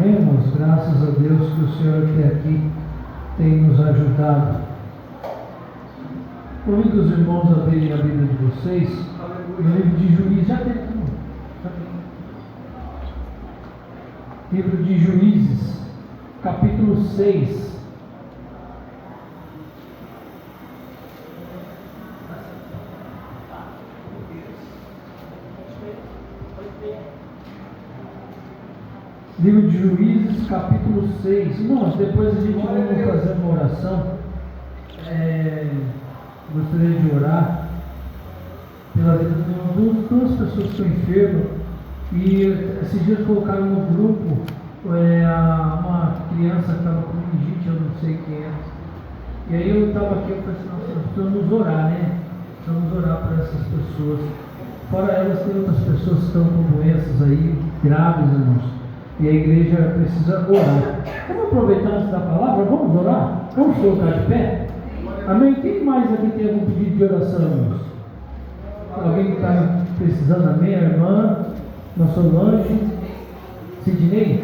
Amém, irmãos? Graças a Deus que o Senhor até aqui tem nos ajudado. Convido os irmãos a verem a Bíblia de vocês, no livro de Juízes. Já tem aqui, livro de Juízes, capítulo 6. Livro de Juízes, capítulo 6. Irmãos, depois a gente vai fazer uma oração. Gostaria de orar pela vida de duas pessoas que estão enfermas. E esses dias colocaram no grupo uma criança que estava com meningite, eu não sei quem é. E aí eu estava aqui, eu falei assim, nossa, nós precisamos orar, né? Precisamos orar para essas pessoas. Fora elas, tem outras pessoas que estão com doenças aí, graves, irmãos. E a igreja precisa orar. Vamos aproveitar antes da palavra, vamos orar? Vamos colocar de pé? Amém? Quem mais aqui tem algum pedido de oração, irmãos? Alguém que está precisando, amém? A irmã, nossa Solange, Sidney,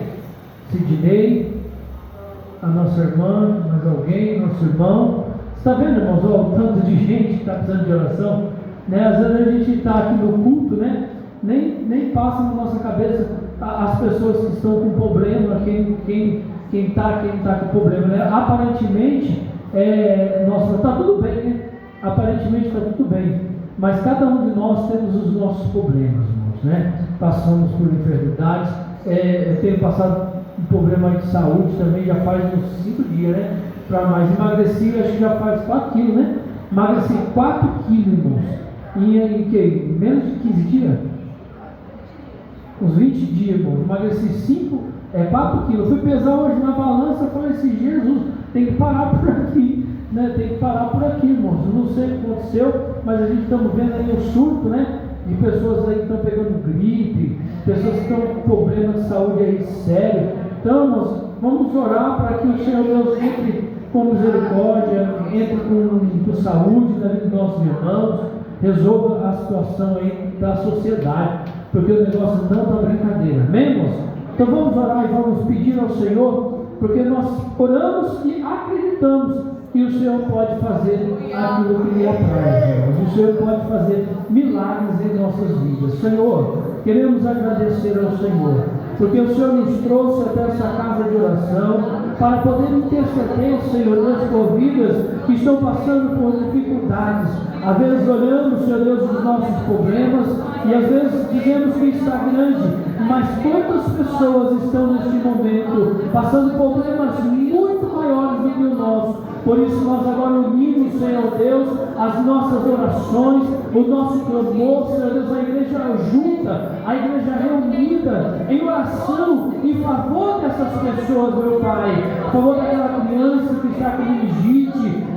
a nossa irmã, mais alguém, nosso irmão. Você está vendo, irmãos, o tanto de gente que está precisando de oração? Né? Às vezes a gente está aqui no culto, né? Nem passa na nossa cabeça as pessoas que estão com problema, quem está com problema, né? Aparentemente, nossa, está tudo bem, né? Aparentemente está tudo bem, mas cada um de nós temos os nossos problemas, irmãos, né? Passamos por enfermidades. Eu tenho passado um problema de saúde também, já faz uns 5 dias, né? Para mais emagreci, acho que já faz 4 quilos, né? Emagreci 4 quilos, irmãos, em menos de 15 dias. Uns 20 dias, irmão, emagreci 4 quilos. Fui pesar hoje na balança e falei assim, Jesus, tem que parar por aqui, né? Tem que parar por aqui, irmãos. Eu não sei o que aconteceu, mas a gente estamos vendo aí um surto, né? De pessoas aí que estão pegando gripe, pessoas que estão com problemas de saúde aí sério. Então, irmãos, vamos orar para que o Senhor Deus entre com misericórdia, entre com saúde na vida dos nossos irmãos, resolva a situação aí da sociedade, porque o negócio não está brincadeira, amém, irmãos? Então vamos orar e vamos pedir ao Senhor, porque nós oramos e acreditamos que o Senhor pode fazer aquilo que lhe apraz, irmãos. O Senhor pode fazer milagres em nossas vidas. Senhor, queremos agradecer ao Senhor, porque o Senhor nos trouxe até essa casa de oração para poder interceder, Senhor Deus, por vidas que estão passando por dificuldades. Às vezes olhamos, Senhor Deus, os nossos problemas e às vezes dizemos que está grande, mas quantas pessoas estão neste momento passando problemas muito maiores do que o nosso? Por isso nós agora unimos, Senhor Deus, as nossas orações, o nosso clamor, Senhor Deus, a igreja junta, a igreja reunida em oração em favor dessas pessoas, meu Pai, a favor daquela criança que está com meningite.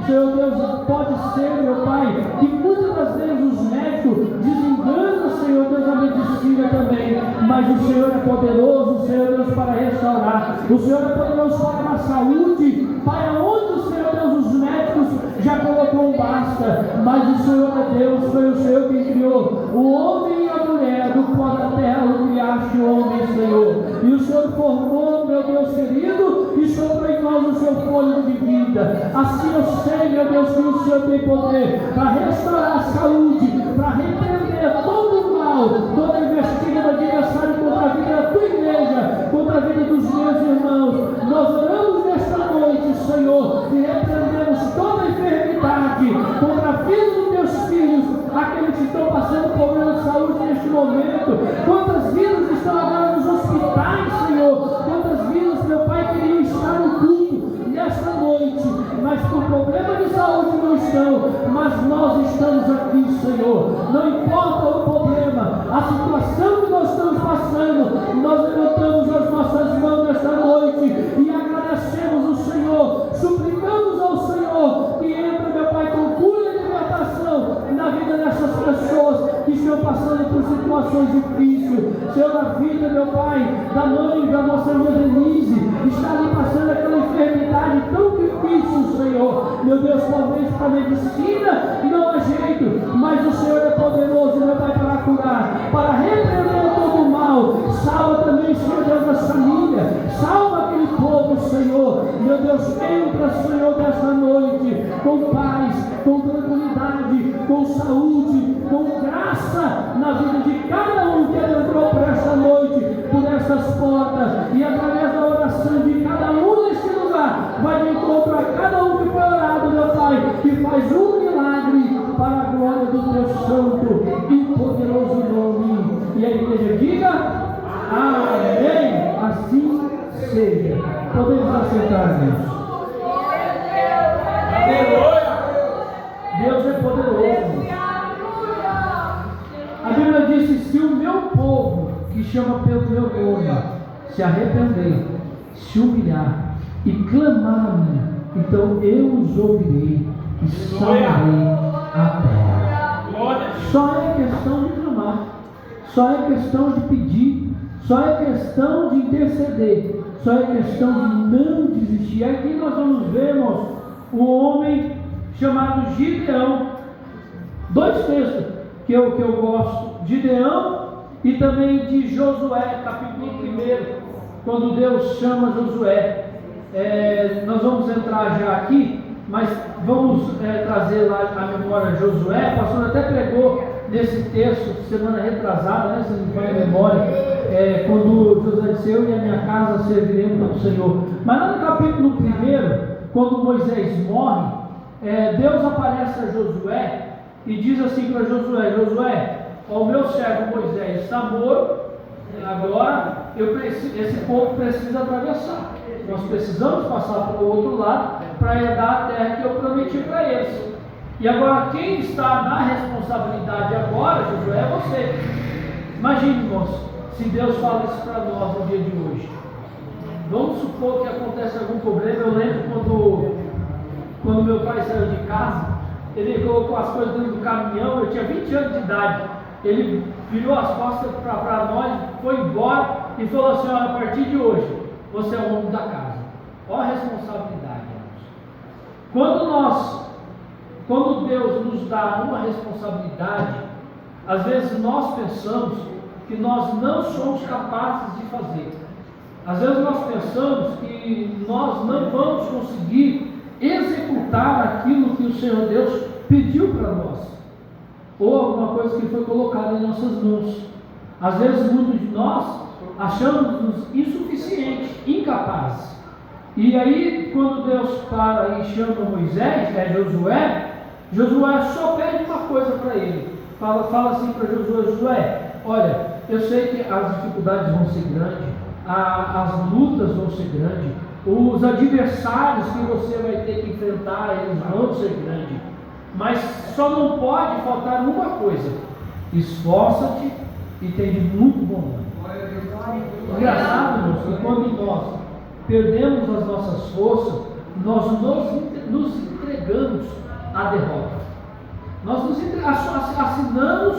Senhor Deus, pode ser, meu Pai, que muitas das vezes os médicos desenganam, Senhor Deus, a medicina também, mas o Senhor é poderoso, Senhor Deus, para restaurar, o Senhor é poderoso para a saúde, Pai, aonde o Senhor Deus, os médicos já colocou um basta, mas o Senhor é Deus, foi o Senhor que criou o homem e a mulher, do pó da terra o criaste o homem, Senhor, e o Senhor formou, meu Deus querido, e soprou em nós o seu fôlego de vida. Assim eu sei, meu Deus, que o Senhor tem poder para restaurar a saúde, para repreender todo o mal, toda investida do adversário contra a vida da tua igreja, contra a vida dos meus irmãos. Nós oramos nesta noite, Senhor, e repreendemos toda a enfermidade contra a vida dos teus filhos, aqueles que estão passando problema de saúde neste momento. Quantas vidas estão agora nos hospitais, Senhor? Quantas vidas, meu Pai, queriam estar no culto nesta noite, mas por problema de saúde não estão, mas nós estamos aqui, Senhor. Não importa o problema, a situação que nós estamos passando, nós levantamos as nossas mãos nesta noite e agradecemos o Senhor, suplicamos ao Senhor que entre, meu Pai, com cura e libertação na vida dessas pessoas que estão passando por situações difíceis. Senhor, a vida, meu Pai, da mãe da nossa irmã Denise, está ali passando aquela enfermidade tão difícil, Senhor. Meu Deus, talvez para a medicina não há jeito, mas o Senhor é poderoso, meu Pai, para curar, para repreender todo o mal. Salva também, Senhor Deus, da família. Salva ao Senhor. Meu Deus, entra, Senhor, dessa noite com paz, com tranquilidade, com saúde, com graça na vida de cada um que entrou por essa noite, por essas portas, e através da oração de cada um neste lugar, vai de encontro a cada um que foi orado, meu Pai, que faz um milagre para a glória do teu santo e poderoso nome. E a igreja diga: amém. Assim seja. Podemos assentar, Deus. Deus é poderoso. A Bíblia diz: se o meu povo, que chama pelo meu nome, se arrepender, se humilhar e clamar a mim, então eu os ouvirei e sararei a terra. Só é questão de clamar, só é questão de pedir, só é questão de interceder, só é questão de não desistir. Aqui nós vamos ver, irmãos, um homem chamado Gideão. Dois textos que eu gosto: Gideão e também de Josué, capítulo 1, quando Deus chama Josué. Nós vamos entrar já aqui, mas vamos trazer lá a memória Josué. O pastor até pregou nesse texto semana retrasada, né, se não me falha a memória, quando Josué disse: eu e a minha casa serviremos ao Senhor. Mas lá no capítulo 1, quando Moisés morre, Deus aparece a Josué e diz assim para Josué: Josué, o meu servo Moisés está morto, agora esse povo precisa atravessar. Nós precisamos passar para o outro lado para herdar a terra que eu prometi para eles. E agora quem está na responsabilidade agora, Josué, é você. Imagine, irmãos, se Deus fala isso para nós no dia de hoje. Vamos supor que acontece algum problema. Eu lembro quando meu pai saiu de casa, ele colocou as coisas dentro do caminhão. Eu tinha 20 anos de idade. Ele virou as costas para nós, foi embora e falou assim: olha, a partir de hoje você é o homem da casa. Olha a responsabilidade, irmãos. Quando Deus nos dá uma responsabilidade, às vezes nós pensamos que nós não somos capazes de fazer. Às vezes nós pensamos que nós não vamos conseguir executar aquilo que o Senhor Deus pediu para nós, ou alguma coisa que foi colocada em nossas mãos. Às vezes muitos de nós achamos-nos insuficientes, incapazes. E aí, quando Deus para e chama Moisés, Josué só pede uma coisa para ele. Fala assim para Josué: olha, eu sei que as dificuldades vão ser grandes, as lutas vão ser grandes, os adversários que você vai ter que enfrentar, eles vão ser grandes, mas só não pode faltar uma coisa: esforça-te e tem de muito bom ânimo. Engraçado, irmãos, que quando nós perdemos as nossas forças, nós nos entregamos à derrota. Nós assinamos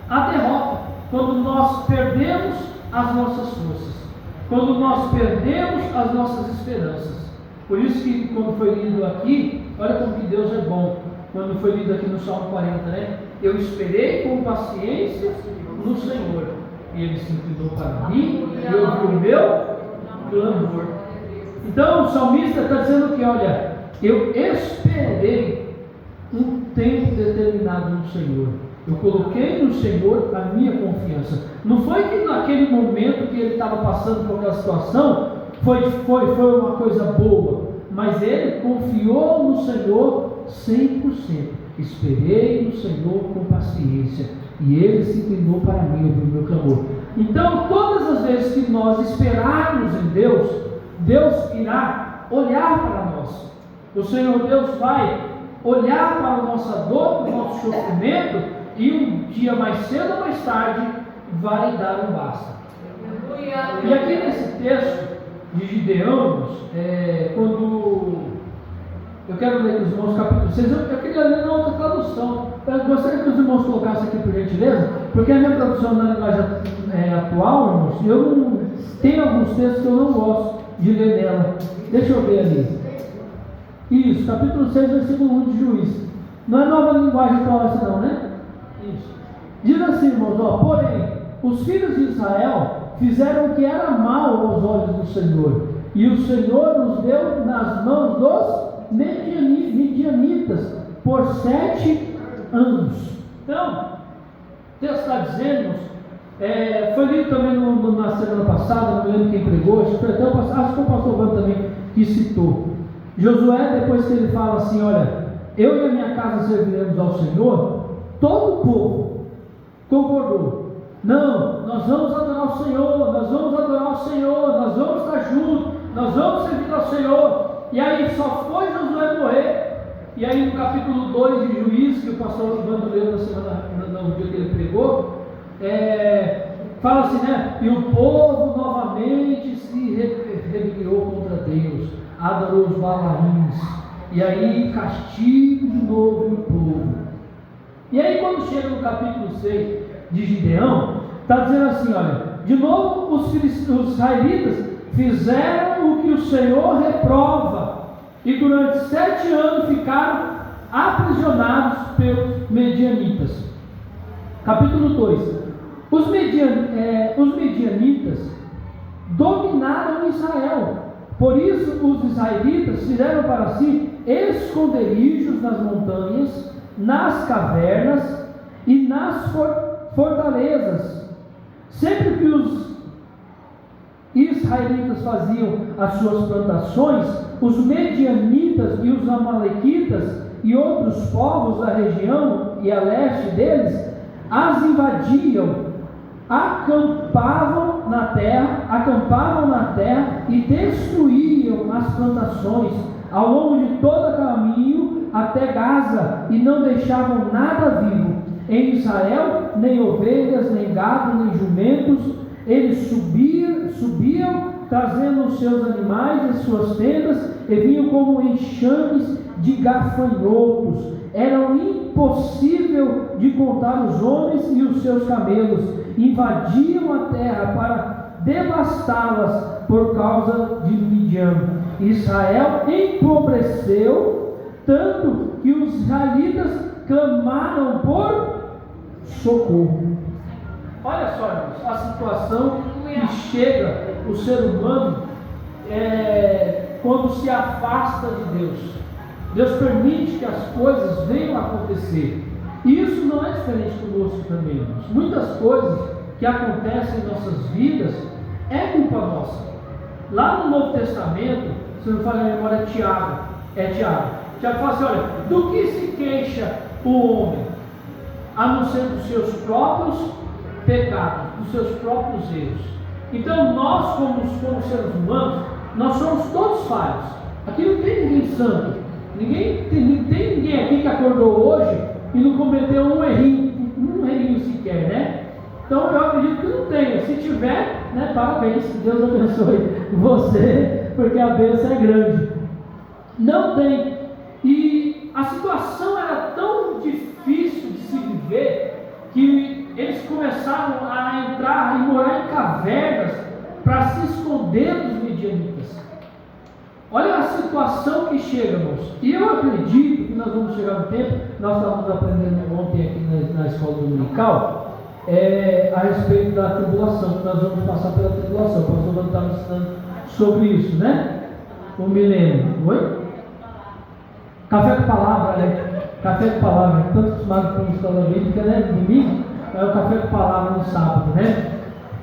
a derrota quando nós perdemos as nossas forças, quando nós perdemos as nossas esperanças. Por isso que quando foi lido aqui, olha como que Deus é bom. Quando foi lido aqui no Salmo 40, né? Eu esperei com paciência no Senhor, e Ele se inclinou para mim e ouviu o meu clamor. Então o salmista está dizendo que, olha, eu esperei um tempo determinado no Senhor. Eu coloquei no Senhor a minha confiança. Não foi que naquele momento que ele estava passando por aquela situação foi uma coisa boa, mas ele confiou no Senhor 100%. Esperei no Senhor com paciência, e Ele se inclinou para mim e ouviu o meu clamor. Então, todas as vezes que nós esperarmos em Deus, Deus irá olhar para nós. O Senhor Deus vai olhar para a nossa dor, para o nosso sofrimento, e um dia mais cedo ou mais tarde vai dar um basta. E aqui nesse texto de Gideão, quando eu quero ler com os irmãos capítulo 6, eu queria ler na outra tradução. Eu gostaria que os irmãos colocassem aqui por gentileza, porque a minha tradução na linguagem atual, irmãos, eu não tenho alguns textos que eu não gosto de ler nela. Deixa eu ver ali. Isso, capítulo 6, versículo 1 de Juízes. Não é nova linguagem atual essa não, né? Isso. Diz assim, irmãos, porém, os filhos de Israel fizeram o que era mal aos olhos do Senhor, e o Senhor os deu nas mãos dos midianitas por 7 anos. Então, o texto está dizendo, foi lido também na semana passada, não me lembro quem pregou, acho que foi o pastor Vando também que citou. Josué, depois que ele fala assim, olha, eu e a minha casa serviremos ao Senhor, todo o povo concordou. Não, nós vamos adorar o Senhor, nós vamos adorar o Senhor, nós vamos estar juntos, nós vamos servir ao Senhor. E aí só foi Josué morrer. E aí no capítulo 2 de Juízes, que o pastor Vando leu no dia que ele pregou, fala assim, né? E o povo novamente se rebelou contra Deus, adorou os Baalins, e aí castigo de novo o povo. E aí quando chega no capítulo 6 de Gideão, está dizendo assim, olha, de novo os israelitas fizeram o que o Senhor reprova, e durante 7 anos ficaram aprisionados pelos medianitas. Capítulo 2. Os medianitas dominaram Israel, por isso os israelitas fizeram para si esconderijos nas montanhas, nas cavernas e nas fortalezas. Sempre que os israelitas faziam as suas plantações, os medianitas e os amalequitas e outros povos da região e a leste deles as invadiam, acampavam na terra e destruíam as plantações ao longo de todo o caminho até Gaza, e não deixavam nada vivo em Israel, nem ovelhas, nem gado, nem jumentos. Eles subiam trazendo os seus animais e suas tendas, e vinham como enxames de gafanhotos. Era impossível de contar os homens e os seus camelos. Invadiam a terra para devastá-las por causa de Midian. Israel empobreceu tanto que os israelitas clamaram por socorro. Olha só, irmãos, a situação que chega o ser humano quando se afasta de Deus. Deus permite que as coisas venham a acontecer. E isso não é diferente conosco também, irmãos. Muitas coisas que acontecem em nossas vidas é culpa nossa. Lá no Novo Testamento, se não me falha a memória, é Tiago. Tiago fala assim, olha, do que se queixa o homem? A não ser dos seus próprios pecados, dos seus próprios erros. Então nós, como seres humanos, nós somos todos falhos. Aqui não tem ninguém santo. Não tem ninguém aqui que acordou hoje e não cometeu um errinho sequer, né? Então eu acredito que não tenha. Se tiver, né, parabéns, Deus abençoe você, porque a bênção é grande. Não tem. E a situação era tão difícil de se viver que eles começaram a entrar e morar em cavernas para se esconder dos medianitas. Olha a situação que chega, irmãos. E eu acredito que nós vamos chegar no tempo, nós estávamos aprendendo ontem aqui na escola dominical, a respeito da tribulação, que nós vamos passar pela tribulação. O pastor Vando estava ensinando sobre isso, né? O milênio. Oi? Café com palavra, né? Café com palavra. Tanto acostumado com a escola bíblica, né? Domingo, é o café com palavra no sábado, né?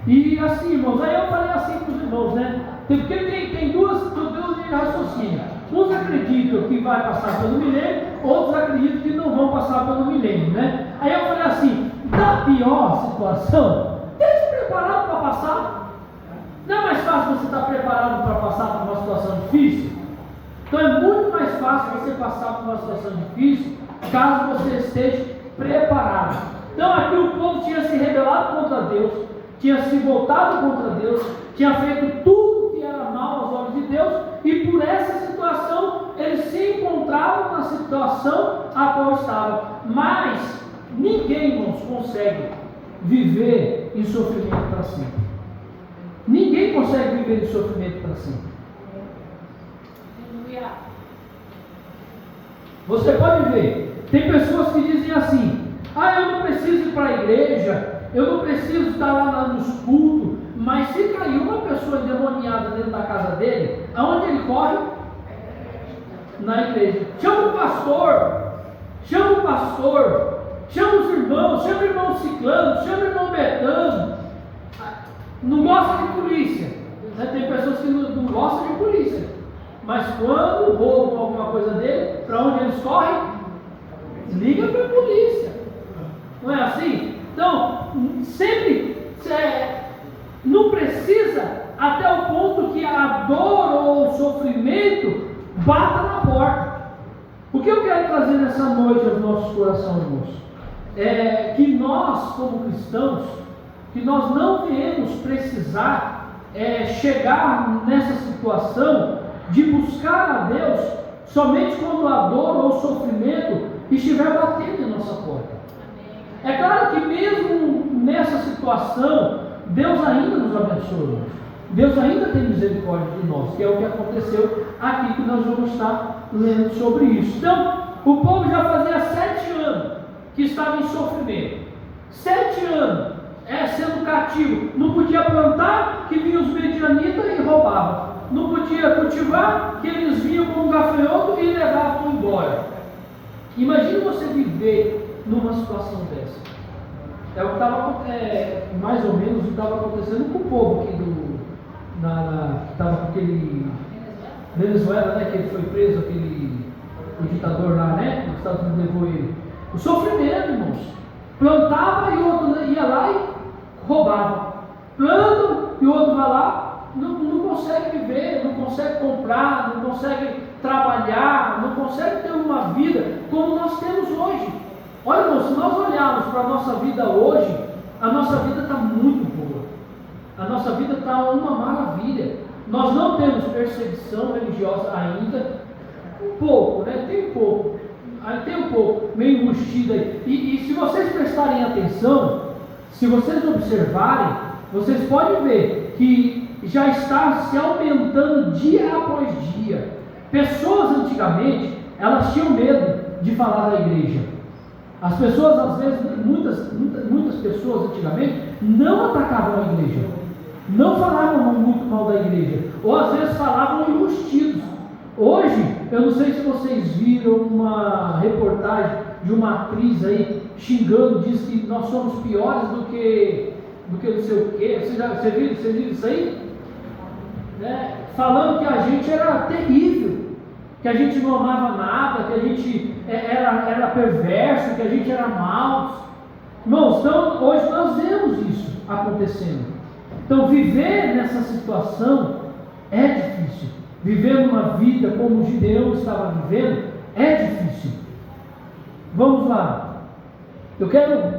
E assim, irmãos, aí eu falei assim para os irmãos, né? Porque tem duas linhas de raciocínio. Uns acreditam que vai passar pelo milênio, outros acreditam que não vão passar pelo milênio, né? Aí eu falei assim, da pior situação, esteja preparado para passar. Não é mais fácil você estar preparado para passar por uma situação difícil? Então é muito mais fácil você passar por uma situação difícil, caso você esteja preparado. Então aqui o povo tinha se rebelado contra Deus, tinha se voltado contra Deus, tinha feito tudo que era mal aos olhos de Deus, e por essa situação eles se encontravam na situação a qual estavam. Mas ninguém, irmãos, consegue viver em sofrimento para sempre. Ninguém consegue viver em sofrimento para sempre. Você pode ver, tem pessoas que dizem assim, eu não preciso ir para a igreja, eu não preciso estar lá nos cultos, Mas se caiu uma pessoa endemoniada dentro da casa dele, aonde ele corre? Na igreja. Chama o pastor, chama os irmãos, chama o irmão Ciclano, chama o irmão Betano. Não gosta de polícia, né? Tem pessoas que não gostam de polícia, mas quando roubam alguma coisa dele, para onde eles correm? Liga para a polícia. Não é assim? Então, sempre não precisa até o ponto que a dor ou o sofrimento bata na porta. O que eu quero trazer nessa noite aos nossos corações, irmãos? É que nós, como cristãos, que nós não viemos precisar chegar nessa situação de buscar a Deus somente quando a dor ou o sofrimento estiver batendo em nossa porta. É claro que mesmo nessa situação, Deus ainda nos abençoa. Deus ainda tem misericórdia de nós, que é o que aconteceu aqui, que nós vamos estar lendo sobre isso. Então, o povo já fazia 7 anos que estava em sofrimento. 7 anos sendo cativo. Não podia plantar, que vinham os medianitas e roubavam. Não podia cultivar, que eles vinham como gafanhoto e levavam embora. Imagina você viver numa situação dessa. É o que estava mais ou menos o que estava acontecendo com o povo aqui que estava com aquele Venezuela, né? Que ele foi preso, o ditador lá, né? Os Estados Unidos levou ele. O sofrimento, irmãos. Plantava e o outro ia lá e roubava. Planta e o outro vai lá, não consegue viver, não consegue comprar, não consegue trabalhar, não consegue ter uma vida como nós temos hoje. Olha, irmãos, se nós olharmos para a nossa vida hoje, a nossa vida está muito boa. A nossa vida está uma maravilha. Nós não temos perseguição religiosa ainda. Um pouco, né? Tem um pouco, meio enrustido aí. E se vocês prestarem atenção, se vocês observarem, vocês podem ver que já está se aumentando dia após dia. Pessoas antigamente, elas tinham medo de falar da igreja. As pessoas, às vezes, muitas pessoas antigamente não atacavam a igreja, não falavam muito mal da igreja, ou às vezes falavam enrustidos. Hoje, eu não sei se vocês viram uma reportagem de uma atriz aí xingando, diz que nós somos piores do que não sei o quê. Você viu isso aí? Né? Falando que a gente era terrível, que a gente não amava nada, que a gente era perverso, que a gente era maus. Irmãos, então hoje nós vemos isso acontecendo. Então viver nessa situação é difícil. Viver uma vida como o Gideão estava vivendo é difícil. Vamos lá. Eu quero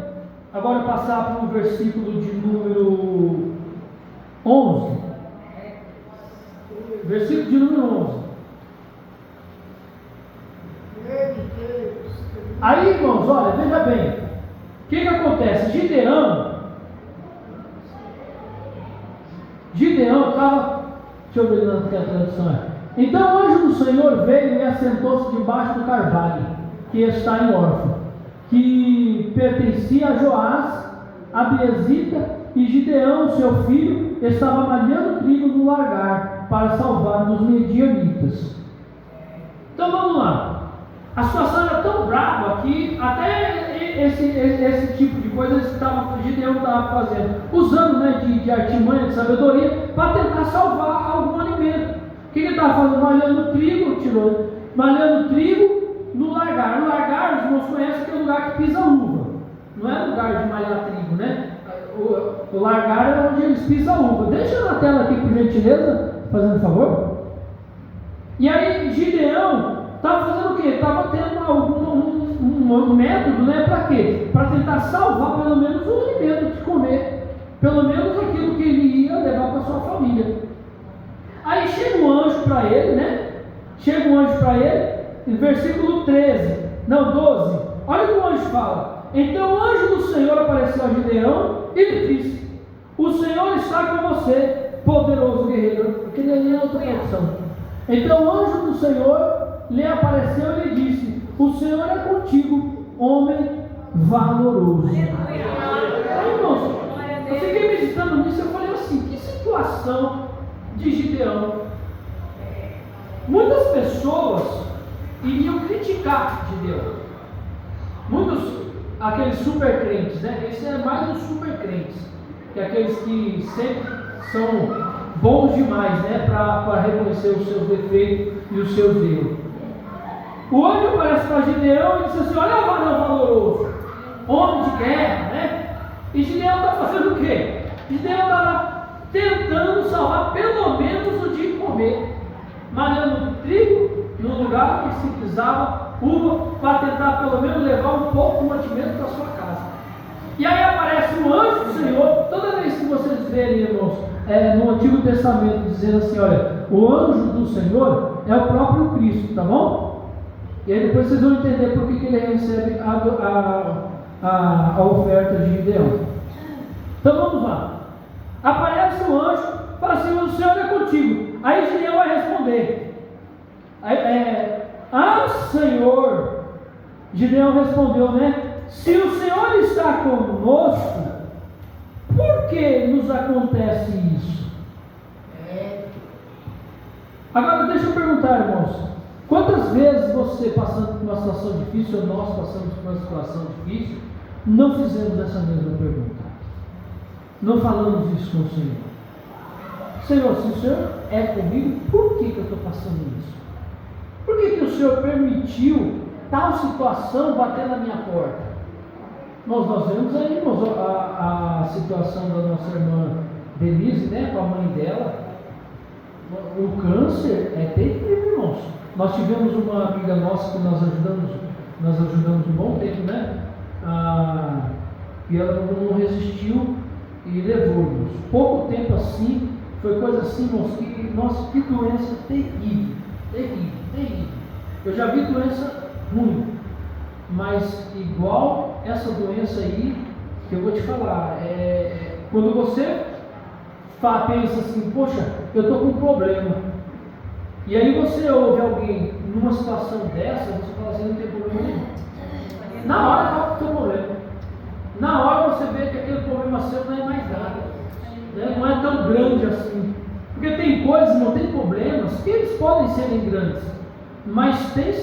agora passar para o versículo de número 11. Versículo de número 11. Aí, irmãos, olha, veja bem. O que acontece? Gideão estava... Deixa eu ver na que a tradução é. Então o anjo do Senhor veio e assentou-se debaixo do carvalho, que está em Orfa, que pertencia a Joás, a Biezita, e Gideão, seu filho, estava malhando trigo no largar, para salvar os medianitas. Então vamos lá. A situação era tão brava que até esse tipo de coisa Gideão estava fazendo, usando, né, de artimanha, de sabedoria, para tentar salvar algum alimento. O que ele estava fazendo? Malhando trigo no largar. No largar, os irmãos conhecem que é o lugar que pisa uva. Não é lugar de malhar trigo, né? O largar é onde eles pisam uva. Deixa na tela aqui, por gentileza, fazendo favor. E aí Gideão estava fazendo o quê? Estava tendo um método, né? Para quê? Para tentar salvar pelo menos o alimento de comer, pelo menos aquilo que ele ia levar para sua família. Aí chega um anjo para ele, né? Em versículo 12. Olha o que o anjo fala. Então o anjo do Senhor apareceu a Gideão e lhe disse: o Senhor está com você, poderoso guerreiro. Eu queria ler outra tradução. Então o anjo do Senhor lhe apareceu e lhe disse: o Senhor é contigo, homem valoroso. Aí, irmãos, eu fiquei meditando nisso. Eu falei assim: o que situação de Gideão. Muitas pessoas iriam criticar Gideão. Muitos, aqueles super crentes, né? Esse é mais os super crentes, que é aqueles que sempre são bons demais, né? Para reconhecer os seus defeitos e os seus erros. O anjo aparece para Gideão e diz assim: olha o varão valoroso, homem de guerra, né? E Gideão está fazendo o quê? Gideão está lá tentando salvar pelo menos o dia de comer, malhando trigo no lugar que se pisava uva, para tentar pelo menos levar um pouco de mantimento para sua casa. E aí aparece o anjo do Senhor. Toda vez que vocês verem, irmãos, no Antigo Testamento dizendo assim: olha, o anjo do Senhor é o próprio Cristo, tá bom? E aí depois vocês vão entender por que ele recebe a oferta de Gideão. Então vamos lá. Aparece o anjo, fala assim: o Senhor é contigo. Aí Gideão vai responder: Senhor. Gideão respondeu, né? Se o Senhor está conosco, por que nos acontece isso? Agora deixa eu perguntar, irmãos, quantas vezes você, passando por uma situação difícil, ou nós passamos por uma situação difícil, não fizemos essa mesma pergunta? Não falamos isso com o Senhor. Senhor, se o Senhor é comigo, por que eu estou passando isso? Por que o Senhor permitiu tal situação bater na minha porta? Nós vemos aí, irmãos, a situação da nossa irmã Denise, né, com a mãe dela. O câncer é terrível, irmãos. Nós tivemos uma amiga nossa que nós ajudamos um bom tempo, né? E ela não resistiu e levou-nos. Pouco tempo assim, foi coisa assim, irmãos, que doença terrível, terrível, terrível. Eu já vi doença ruim, mas igual essa doença aí, que eu vou te falar, quando você pensa assim: poxa, eu estou com um problema, e aí você ouve alguém numa situação dessa, você fala assim: não tem problema nenhum. Na hora qual é o teu problema? Na hora você vê que aquele problema seu não é mais nada, né? Não é tão grande assim. Porque tem coisas, não tem problemas, que eles podem serem grandes, mas tem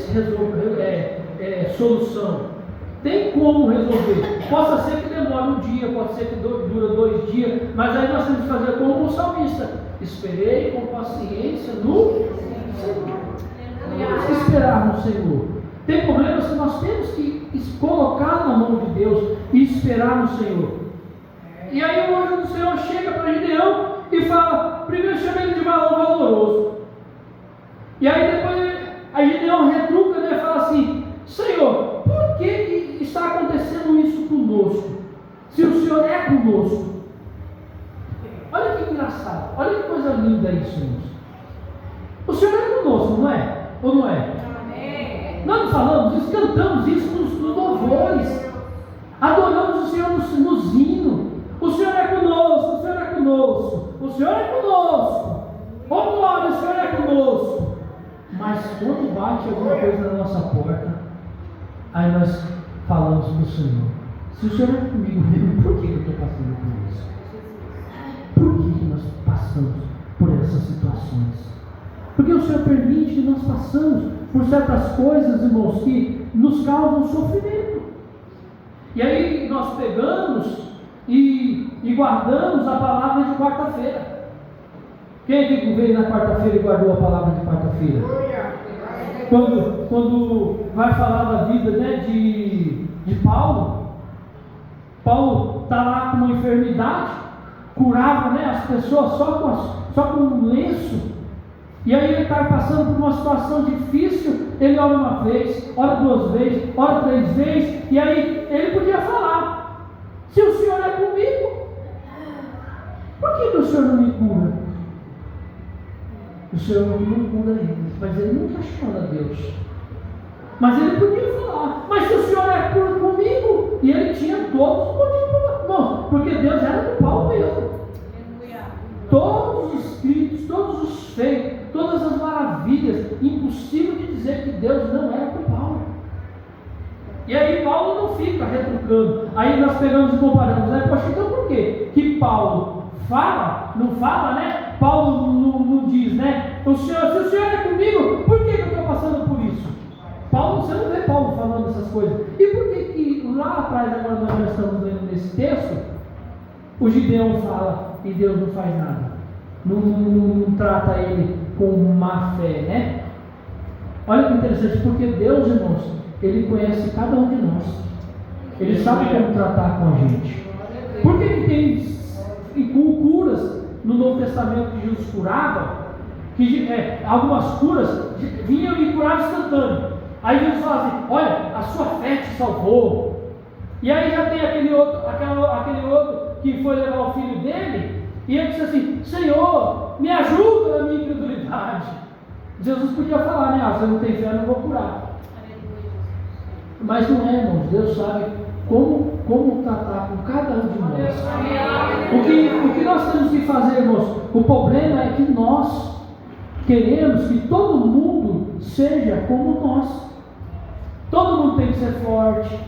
solução, tem como resolver. Possa ser que demore um dia, pode ser que dure 2 dias, mas aí nós temos que fazer como o salmista: esperei com paciência no Senhor. Temos que esperar no Senhor. Tem problemas que nós temos que colocar na mão de Deus e esperar no Senhor. E aí o anjo do Senhor chega para Gideão e fala: primeiro chama ele de varão valoroso. E aí depois Gideão retruca, né, e fala assim: Senhor, por que está acontecendo isso conosco? Se o Senhor é conosco. Olha que engraçado, olha que coisa linda isso, irmãos. O Senhor é conosco, não é? Ou não é? Amém. Nós não falamos isso, cantamos isso nos louvores, adoramos o Senhor nos hinos. O Senhor é conosco, o Senhor é conosco, o Senhor é conosco. Oh glória, o Senhor é conosco. Mas quando bate alguma coisa na nossa porta, aí nós falamos para o Senhor: se o Senhor é comigo mesmo, por que eu estou passando por isso? Por que nós passamos por essas situações? Porque o Senhor permite que nós passamos por certas coisas, irmãos, que nos causam sofrimento. E aí nós pegamos e guardamos a palavra de quarta-feira. Quem é que veio na quarta-feira e guardou a palavra de quarta-feira? Quando vai falar da vida, né, de Paulo. Paulo está lá com uma enfermidade, curava, né, as pessoas só com um lenço. E aí ele está passando por uma situação difícil. Ele ora uma vez, ora 2 vezes, ora 3 vezes. E aí ele podia falar: se o Senhor é comigo, por que o Senhor não me cura? O Senhor não cura ele, mas ele não questiona Deus. Mas ele podia falar: mas se o Senhor é comigo. E ele tinha todos os motivos, não, porque Deus era do Paulo mesmo. Todos os escritos, todos os feitos, todas as maravilhas, impossível de dizer que Deus não era com Paulo. E aí Paulo não fica retrucando. Aí nós pegamos e comparamos, né? Poxa, então por quê que Paulo fala, não fala, né? Paulo não diz, né? Se o Senhor é comigo, por que eu estou passando por isso? Paulo, você não vê Paulo falando essas coisas. E por que lá atrás, agora nós já estamos lendo nesse texto, o Gideão fala e Deus não faz nada? Não trata ele com má fé, né? Olha que interessante, porque Deus, irmãos, Ele conhece cada um de nós. Ele sabe como tratar com a gente. Por que tem curas no Novo Testamento que Jesus curava? Algumas curas vinham e curavam instantâneo. Aí Jesus fala assim: olha, a sua fé te salvou. E aí já tem aquele outro que foi levar o filho dele, e ele disse assim: Senhor, me ajuda na minha incredulidade. Jesus podia falar, né? Você não tem fé, eu não vou curar. Mas não é, irmãos. Deus sabe como tratar com cada um de nós. O que nós temos que fazer, irmãos? O problema é que nós queremos que todo mundo seja como nós. Todo mundo tem que ser forte,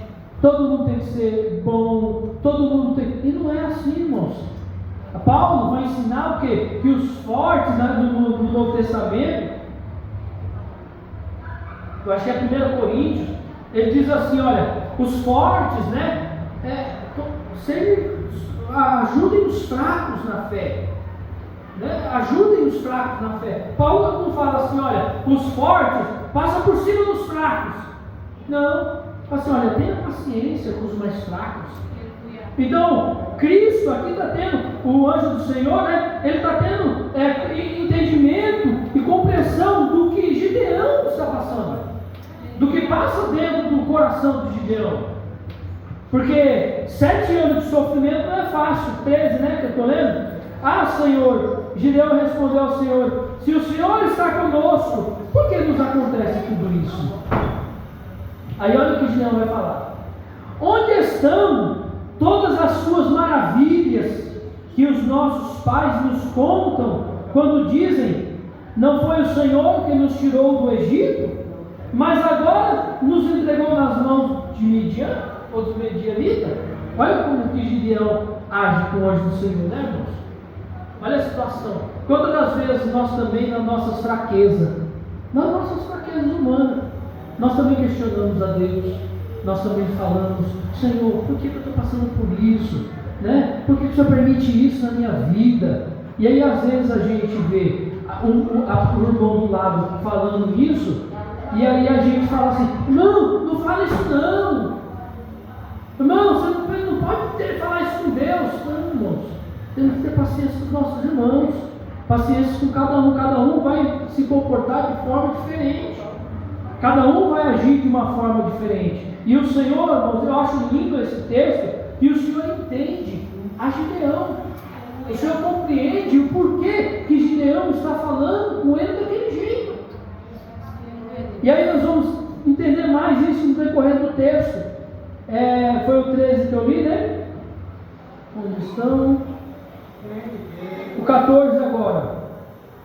todo mundo tem que ser bom, todo mundo tem. E não é assim, irmãos. Paulo vai ensinar o quê? Que os fortes, né, no Novo Testamento, eu acho que é 1 Coríntios, ele diz assim: olha, os fortes, né, ajudem os fracos na fé, né? Ajudem os fracos na fé. Paulo não fala assim: olha, os fortes passam por cima dos fracos. Não, fala assim: olha, tenha paciência com os mais fracos. Então, Cristo aqui está tendo, o anjo do Senhor, né, ele está tendo entendimento e compreensão do que Gideão está passando, do que passa dentro do coração de Gideão. Porque 7 anos de sofrimento não é fácil. 13, né, que eu estou lendo. Ah, Senhor, Gideão respondeu ao Senhor: se o Senhor está conosco, por que nos acontece tudo isso? Aí olha o que Gideão vai falar: onde estão todas as suas maravilhas que os nossos pais nos contam quando dizem: não foi o Senhor que nos tirou do Egito, mas agora nos entregou nas mãos de Midian, ou dos Medianitas? Olha como que Gideão age com o anjo do Senhor, né, irmãos? Olha a situação. Quantas das vezes nós também, nas nossas fraquezas humanas, nós também questionamos a Deus, nós também falamos: Senhor, por que eu estou passando por isso? Né? Por que o Senhor permite isso na minha vida? E aí às vezes a gente vê o irmão do lado falando isso, e aí a gente fala assim: não fala isso não. Irmão, você não pode falar isso com Deus. Não, irmãos. Temos que ter paciência com os nossos irmãos. Paciência com cada um vai se comportar de forma diferente. Cada um vai agir de uma forma diferente. E o Senhor, irmãos, eu acho lindo esse texto, e o Senhor entende a Gideão. O Senhor compreende o porquê que Gideão está falando com ele daquele jeito. E aí nós vamos entender mais isso no decorrer do texto. Foi o 13 que eu li, né? Onde estão? O 14 agora.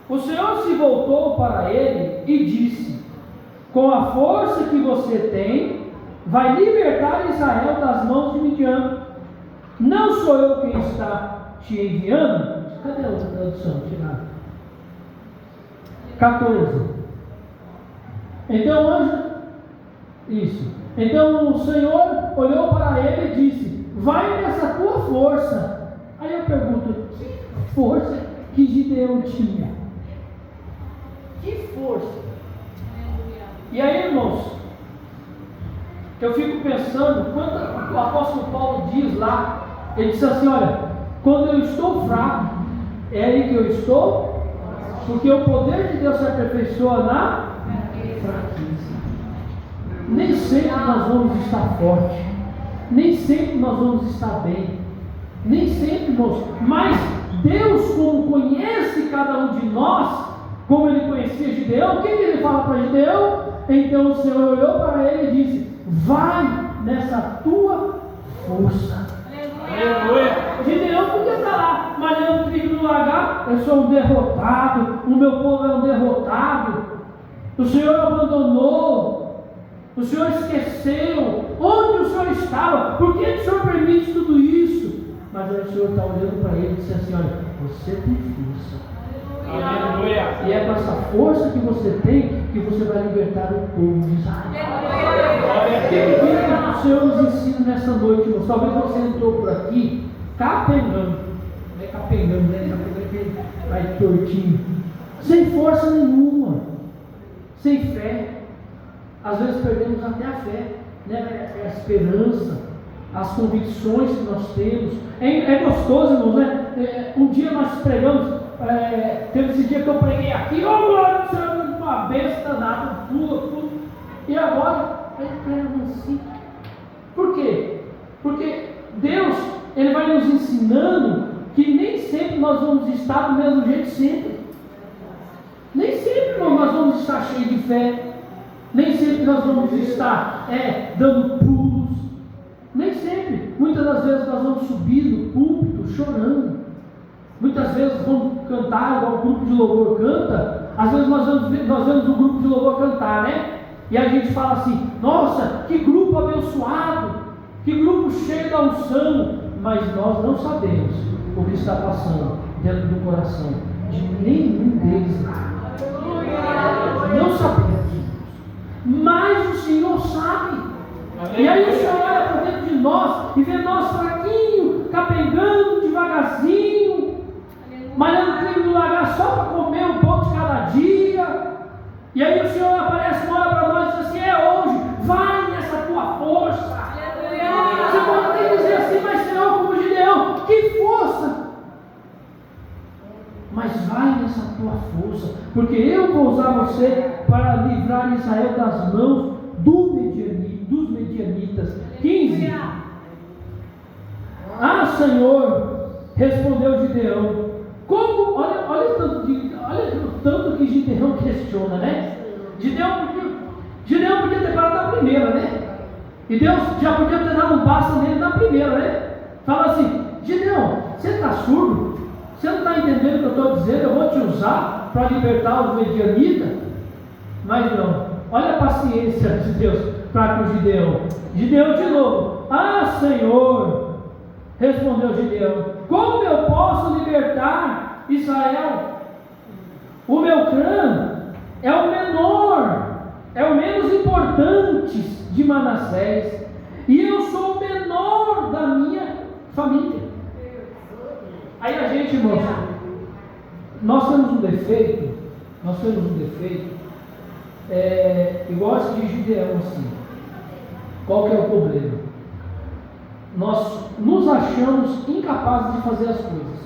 O Senhor se voltou para ele e disse: com a força que você tem, vai libertar Israel das mãos de Midian. Não sou eu quem está te enviando? Cadê a outra tradução? Tirada. 14. Então o anjo, então o Senhor olhou para ele e disse: vai nessa tua força. Aí eu pergunto: que força que Gideão tinha? Que força? E aí, irmãos, eu fico pensando, quando o apóstolo Paulo diz lá, ele diz assim: olha, quando eu estou fraco, é aí que eu estou, porque o poder de Deus se aperfeiçoa na fraqueza. Nem sempre nós vamos estar fortes, nem sempre nós vamos estar bem, nem sempre, irmãos, mas Deus, como conhece cada um de nós, como ele conhecia Gideão, o que ele fala para Gideão? Então o Senhor olhou para ele e disse: vai nessa tua força. Aleluia. Gideão podia estar lá malhando trigo no lagar: eu sou um derrotado, o meu povo é um derrotado, o Senhor abandonou, o Senhor esqueceu. Onde o Senhor estava? Por que o Senhor permite tudo isso? Mas aí o Senhor está olhando para ele e disse assim: olha, você tem força. Aleluia. E é com essa força que você tem que você vai libertar o povo de Israel. O que o Senhor nos ensina nessa noite, irmãos? Talvez você entrou por aqui capengando. Não é capengando, né? Capengando vai tortinho. Sem força nenhuma. Sem fé. Às vezes perdemos até a fé, né? A esperança, as convicções que nós temos. É gostoso, irmãos, né? Um dia nós pregamos. Teve esse dia que eu preguei aqui, glória do Senhor, uma besta nada, tudo. E agora, ele prega assim. Por quê? Porque Deus, Ele vai nos ensinando que nem sempre nós vamos estar do mesmo jeito sempre. Nem sempre nós vamos estar cheios de fé. Nem sempre nós vamos estar dando pulos. Nem sempre. Muitas das vezes nós vamos subir no púlpito chorando. Muitas vezes vamos cantar igual o grupo de louvor canta. Às vezes nós vemos o grupo de louvor cantar, né? E a gente fala assim: nossa, que grupo abençoado, que grupo cheio da unção. Mas nós não sabemos o que está passando dentro do coração de nenhum deles lá. Não sabemos. Mas o Senhor sabe. E aí o Senhor olha para dentro de nós e vê nós fraquinhos, capengando devagarzinho, malhando trigo no lagar só para comer um pouco de cada dia. E aí o Senhor aparece, olha para nós e diz assim: é hoje, vai nessa tua força. Você pode até dizer assim: mas Senhor, como Gideão, que força! Mas vai nessa tua força, porque eu vou usar você para livrar Israel das mãos dos medianitas. 15. Ah, Senhor, respondeu Gideão. Como? Olha o tanto que Gideão questiona, né? Gideão podia ter parado na primeira, né? E Deus já podia ter dado um passo nele na primeira, né? Fala assim: Gideão, você está surdo? Você não está entendendo o que eu estou dizendo? Eu vou te usar para libertar os medianitas? Mas não. Olha a paciência de Deus para com Gideão. Gideão de novo. Ah, Senhor, respondeu Gideão, como eu posso libertar Israel? O meu clã é o menor, é o menos importante de Manassés, e eu sou o menor da minha família. Aí a gente, irmãos, nós temos um defeito, igual esse de Gideão, assim. Qual que é o problema? Nós nos achamos incapazes de fazer as coisas.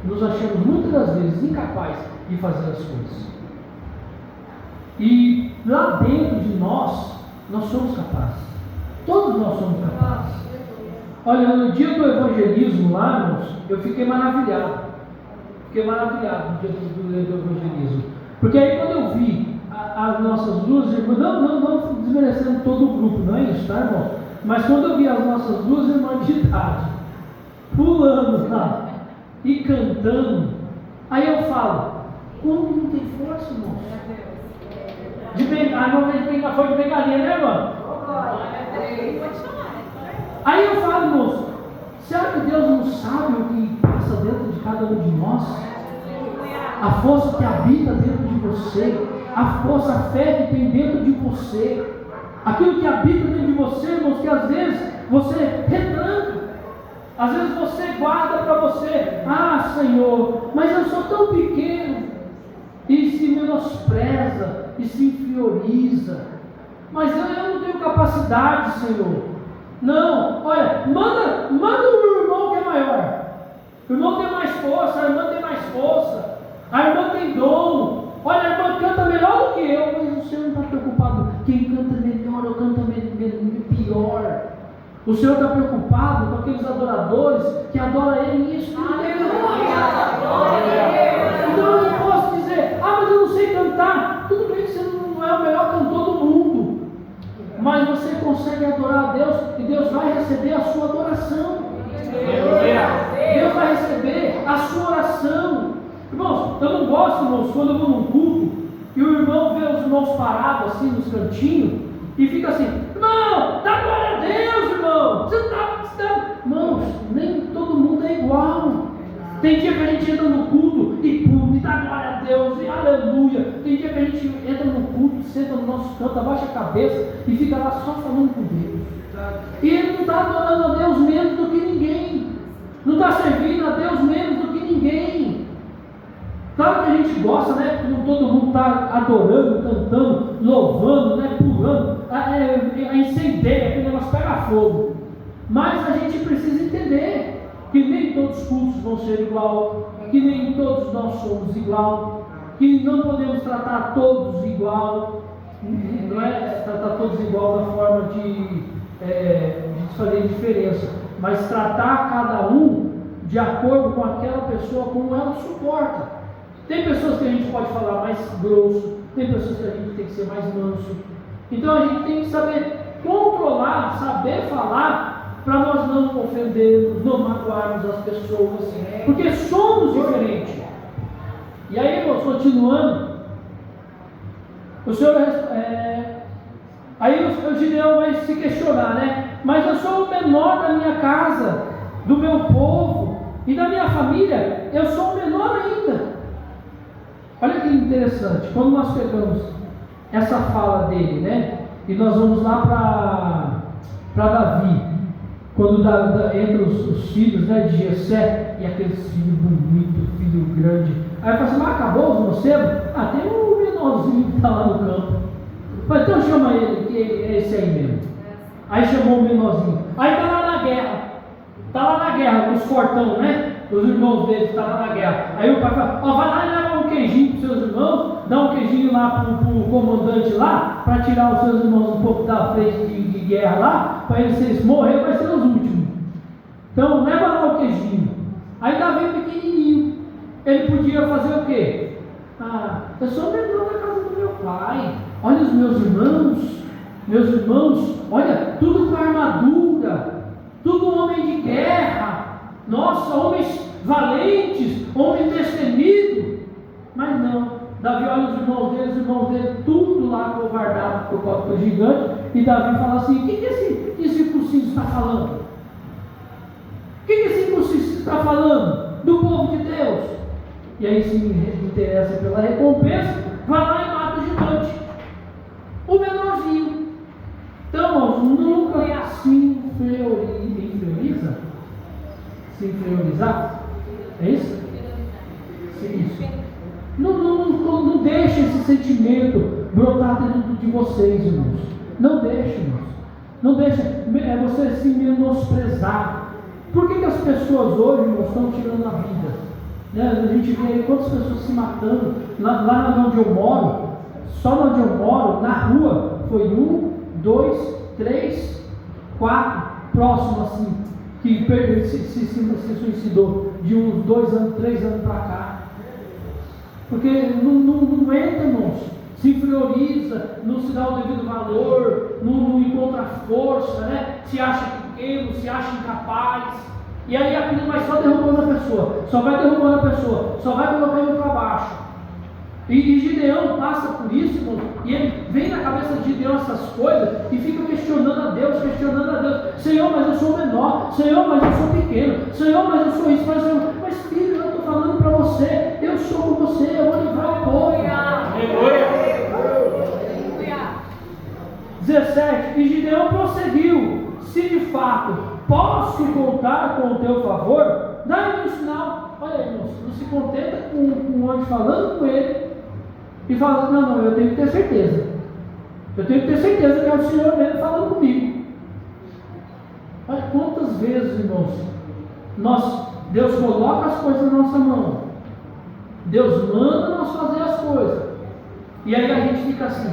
Nos achamos muitas das vezes incapazes de fazer as coisas. E lá dentro de nós somos capazes. Todos nós somos capazes. Olha, no dia do evangelismo lá, irmãos, eu fiquei maravilhado. No dia do evangelismo. Porque aí quando eu vi as nossas duas irmãs, não desmerecendo todo o grupo, não é isso, tá, irmão? Mas quando eu vi as nossas duas irmãs de idade pulando lá e cantando, aí eu falo: como não tem força, irmão? Foi de bengalinha, né, irmão? Aí eu falo, irmãos, será que Deus não sabe o que passa dentro de cada um de nós? A força que habita dentro de você, a força, a fé que tem dentro de você, aquilo que habita dentro de você, irmãos, que às vezes você retranca, às vezes você guarda para você: ah, Senhor, mas eu sou tão pequeno, e se menospreza, e se inferioriza, mas eu não tenho capacidade, Senhor. Não, olha, manda o irmão que é maior. O irmão tem mais força, a irmã tem mais força, a irmã tem dom. Olha, a irmã canta melhor do que eu, mas o Senhor não está preocupado. Quem canta melhor ou canta pior. O Senhor está preocupado com aqueles adoradores que adoram Ele em espírito. Então eu não posso dizer: ah, mas eu não sei cantar. Tudo bem que você não é o melhor cantor do mundo, mas você consegue adorar a Deus e Deus vai receber a sua adoração. Deus vai receber a sua oração. Irmãos, eu não gosto, irmãos, quando eu vou num culto e o irmão vê os irmãos parados assim nos cantinhos e fica assim: irmão, dá glória a Deus, irmão. Você está... Irmãos, nem todo mundo é igual. Tem dia que a gente entra no culto e pum, e dá glória a Deus, e aleluia. Tem dia que a gente entra no culto, senta no nosso canto, abaixa a cabeça e fica lá só falando com Deus. E ele não está adorando a Deus menos do que ninguém. Não está servindo a Deus menos do que ninguém. Claro que a gente gosta, né? Como todo mundo está adorando, cantando, louvando, né? Pulando. A incendeia, aquele negócio pega fogo. Mas a gente precisa entender que nem todos os cultos vão ser igual, que nem todos nós somos igual, que não podemos tratar todos igual, não é tratar todos igual na forma de fazer diferença, mas tratar cada um de acordo com aquela pessoa, como ela suporta. Tem pessoas que a gente pode falar mais grosso, tem pessoas que a gente tem que ser mais manso. Então a gente tem que saber controlar, saber falar, para nós não ofendermos, não magoarmos as pessoas, porque somos diferentes. E aí, irmãos, continuando, o Senhor, aí o Gideão vai se questionar, né? Mas eu sou o menor da minha casa, do meu povo e da minha família, eu sou o menor ainda. Olha que interessante, quando nós pegamos essa fala dele, né? E nós vamos lá para Davi, quando entra os filhos, né, de Jessé, e aqueles filhos bonitos, filho grande. Aí fala assim, mas acabou os mancebos? Tem um menorzinho que está lá no campo. Mas então chama ele, que é esse aí mesmo. Aí chamou o menorzinho. Aí está lá na guerra, os fortão, né? Os irmãos dele estão lá na guerra. Aí o pai fala, vai lá e leva um queijinho para os seus irmãos, dá um queijinho lá para o comandante lá, para tirar os seus irmãos um pouco da frente de guerra lá, para eles, se eles morrerem, vai ser os últimos. Então leva lá o queijinho. Aí Davi pequenininho, ele podia fazer o quê? Eu sou o menor da casa do meu pai. Olha os meus irmãos, olha, tudo com armadura, tudo homem de guerra. Nossa, homens valentes, homens destemidos. Mas não, Davi olha os irmãos dele, tudo lá covardado por causa do gigante. E Davi fala assim: o que esse circunciso está falando? O que esse circunciso está falando? Do povo de Deus. E aí se interessa pela recompensa, vai lá e mata o gigante, o menorzinho. Então, nunca se inferioriza. Se inferiorizar? É isso? Isso. Não deixe esse sentimento brotar dentro de vocês, irmãos. Não deixe, irmãos. Não deixe você se menosprezar. Por que as pessoas hoje, irmãos, estão tirando a vida? A gente vê aí quantas pessoas se matando. Lá onde eu moro, só onde eu moro, na rua, foi 1, 2, 3, 4, próximo assim, que se suicidou de uns 2 anos, 3 anos para cá. Porque não entra, irmãos, se inferioriza, não se dá o devido valor, não encontra força, né? Se acha pequeno, se acha incapaz. E aí aquilo vai só derrubando a pessoa, só vai colocando para baixo. E Gideão passa por isso, irmão, e ele vem na cabeça de Gideão essas coisas e fica questionando a Deus. Senhor, mas eu sou menor. Senhor, mas eu sou pequeno. Senhor, mas eu sou isso. Mas filho, eu estou falando para você, eu sou com você, eu vou livrar o povo. 17. E Gideão prosseguiu: se de fato posso contar com o teu favor, dá-me um sinal. Olha aí, irmãos, não se contenta com o anjo falando com ele e fala: não, eu tenho que ter certeza. Eu tenho que ter certeza que é o Senhor mesmo falando comigo. Olha quantas vezes, irmãos, Deus coloca as coisas na nossa mão, Deus manda nós fazer as coisas, e aí a gente fica assim: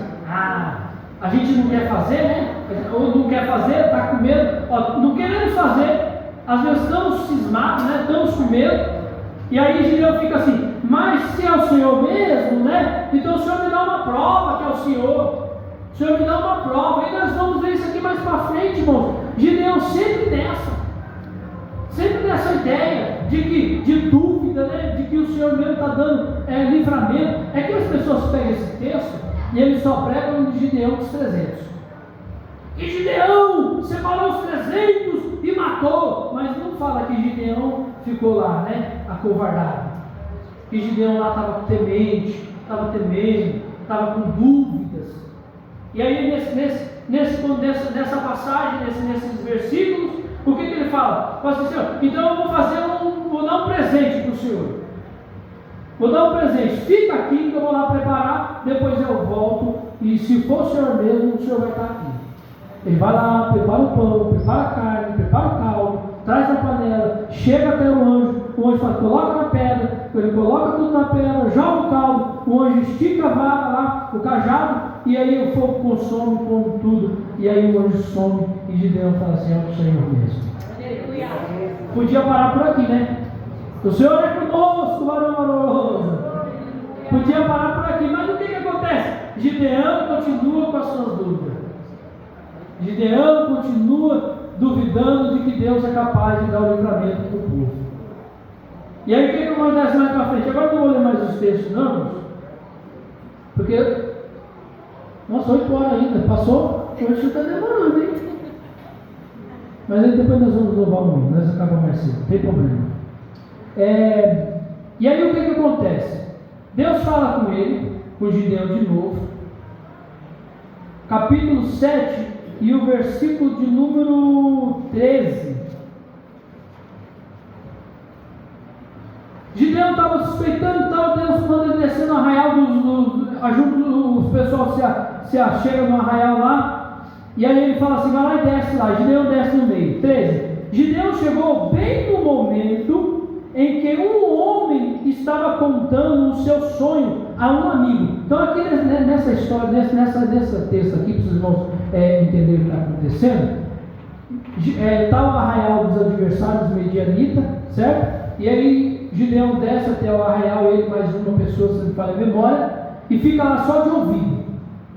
a gente não quer fazer, né? Ou não quer fazer, está com medo, não queremos fazer, às vezes estamos cismados, né? Estamos com medo, e aí Gideão fica assim: mas se é o Senhor mesmo, né? Então o Senhor me dá uma prova que é o Senhor. O Senhor me dá uma prova. E nós vamos ver isso aqui mais para frente, irmãos. Gideão sempre nessa ideia de dúvida, né? De que o Senhor mesmo está dando livramento. É que as pessoas pegam esse texto e eles só pregam de Gideão dos 300. E Gideão separou os 300 e matou. Mas não fala que Gideão ficou lá, né? acovardado. E Gideão lá estava temente, estava temendo, estava com dúvidas. E aí nessa passagem, nesses versículos, o que ele fala? Fala assim, Senhor, então eu vou dar um presente para o Senhor. Vou dar um presente, fica aqui que eu vou lá preparar, depois eu volto, e se for o Senhor mesmo, o Senhor vai estar aqui. Ele vai lá, prepara o pão, prepara a carne, prepara o caldo, traz na panela, chega até o anjo fala, coloca na pedra, ele coloca tudo na pedra, joga o caldo, o anjo estica a vara lá, o cajado, e aí o fogo consome com tudo, e aí o anjo some, e Gideão fala assim, é o Senhor mesmo. Podia parar por aqui, né? O Senhor é conosco, varão valoroso. Podia parar por aqui, mas o que acontece? Gideão continua com as suas dúvidas. Gideão continua duvidando de que Deus é capaz de dar o livramento para o povo. E aí o que acontece mais para frente? Agora eu não vou ler mais os textos, não, porque, nossa, 8 horas ainda, passou, hoje está demorando, hein? Mas aí depois nós vamos louvar o mundo, nós acabamos mais cedo, não tem problema. E aí o que acontece? Deus fala com ele, com Gideão de novo, capítulo 7 e o versículo de número 13. Gideão estava suspeitando, então Deus manda ele descer no arraial ajuda o pessoal se achega no arraial lá, e aí ele fala assim, vai lá e desce lá. Gideão desce no meio. 13. Gideão chegou bem no momento em que um homem estava contando o seu sonho a um amigo. Então aqui nessa história, nessa texto aqui, para os irmãos entenderem o que está acontecendo, está o arraial dos adversários medianitas, certo? E aí Gideão desce até o arraial, ele mais uma pessoa, se não me falha a memória, e fica lá só de ouvido,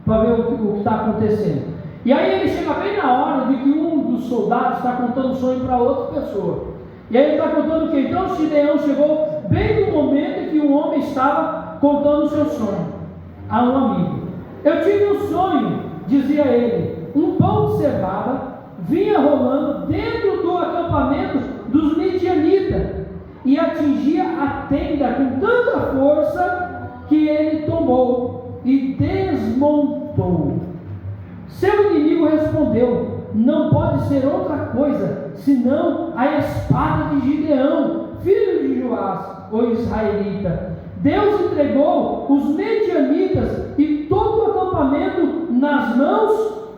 para ver o que está acontecendo. E aí ele chega bem na hora de que um dos soldados está contando o sonho para outra pessoa. E aí ele está contando o quê? Então Gideão chegou bem no momento em que o homem estava contando o seu sonho a um amigo. Eu tive um sonho, dizia ele, um pão de cevada vinha rolando dentro do acampamento dos midianitas e atingia a tenda com tanta força que ele tomou e desmontou. Seu inimigo respondeu, não pode ser outra coisa, senão a espada de Gideão, filho de Joás, o israelita. Deus entregou os medianitas e todo o acampamento nas mãos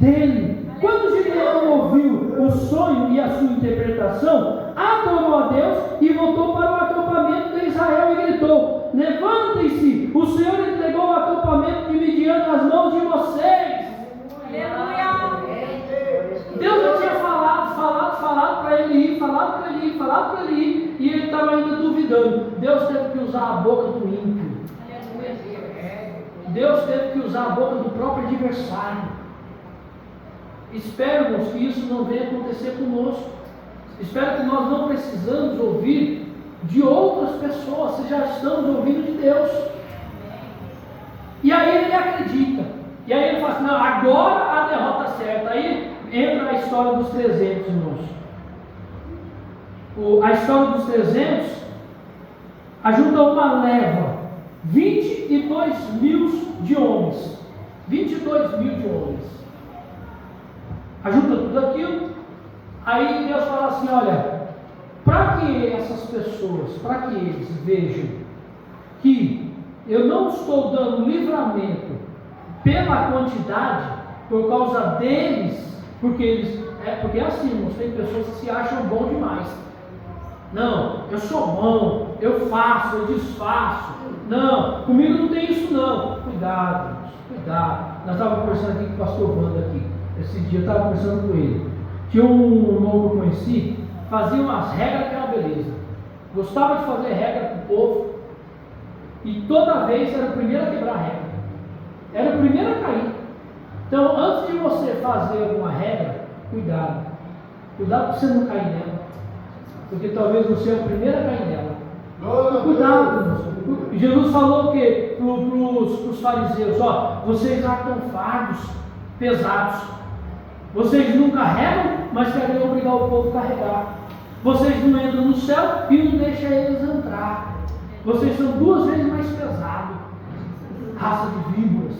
dele. Quando Gideão ouviu o sonho e a sua interpretação, adorou a Deus e voltou para o acampamento de Israel e gritou, levantem-se, o Senhor entregou o acampamento de Midian nas mãos de vocês. Aleluia! Deus já tinha falado para ele ir, falado para ele ir, e ele estava ainda duvidando. Deus teve que usar a boca do ímpio. Deus teve que usar a boca do próprio adversário. Espero, irmãos, que isso não venha acontecer conosco. Espero que nós não precisamos ouvir de outras pessoas, se já estamos ouvindo de Deus. E aí ele acredita. E aí ele fala assim, não, agora a derrota certa. Aí entra a história dos 300, irmãos. A história dos 300 ajuda uma leva, 22 mil de homens. 22 mil de homens. Ajuda tudo aquilo. Aí Deus fala assim, olha, para que essas pessoas, para que eles vejam que eu não estou dando livramento pela quantidade, por causa deles, porque é assim, irmãos, tem pessoas que se acham bom demais. Não, eu sou bom, eu faço, eu desfaço. Não, comigo não tem isso não. Cuidado, irmãos, cuidado. Nós estávamos conversando aqui com o pastor Wanda aqui. Esse dia eu estava conversando com ele. Tinha um irmão que eu conheci, fazia umas regras que era uma beleza. Gostava de fazer regra para o povo. E toda vez era o primeiro a quebrar a regra. Era o primeiro a cair. Então, antes de você fazer alguma regra, cuidado. Cuidado para você não cair nela. Porque talvez você é o primeiro a cair nela. Cuidado. Jesus falou o quê? Para os fariseus, ó, vocês atam fardos pesados. Vocês não carregam, mas querem obrigar o povo a carregar. Vocês não entram no céu e não deixam eles entrar. Vocês são 2 vezes mais pesados. Raça de víboras.